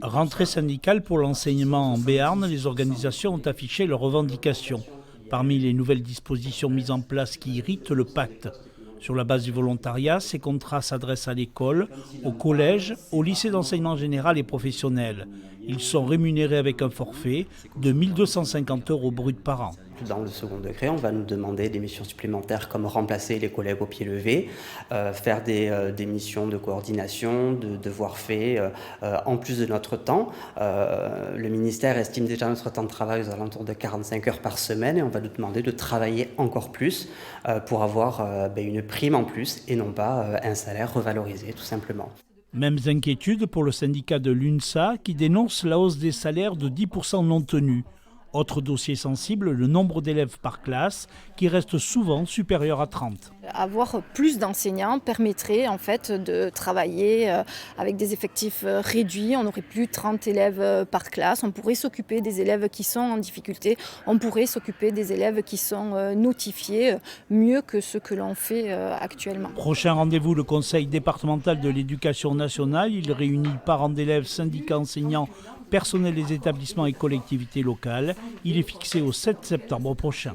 Rentrée syndicale pour l'enseignement en Béarn, les organisations ont affiché leurs revendications. Parmi les nouvelles dispositions mises en place qui irritent le pacte. Sur la base du volontariat, ces contrats s'adressent à l'école, au collège, au lycée d'enseignement général et professionnel. Ils sont rémunérés avec un forfait de 1 250 € brut par an. Dans le second degré, on va nous demander des missions supplémentaires comme remplacer les collègues au pied levé, faire des missions de coordination, de devoirs faits, en plus de notre temps. Le ministère estime déjà notre temps de travail aux alentours de 45 heures par semaine et on va nous demander de travailler encore plus pour avoir une prime en plus et non pas un salaire revalorisé tout simplement. Mêmes inquiétudes pour le syndicat de l'UNSA qui dénonce la hausse des salaires de 10% non tenus. Autre dossier sensible, le nombre d'élèves par classe qui reste souvent supérieur à 30. Avoir plus d'enseignants permettrait en fait de travailler avec des effectifs réduits. On n'aurait plus 30 élèves par classe. On pourrait s'occuper des élèves qui sont en difficulté. On pourrait s'occuper des élèves qui sont notifiés mieux que ce que l'on fait actuellement. Prochain rendez-vous, le Conseil départemental de l'éducation nationale. Il réunit parents d'élèves, syndicats enseignants, personnel des établissements et collectivités locales. Il est fixé au 7 septembre prochain.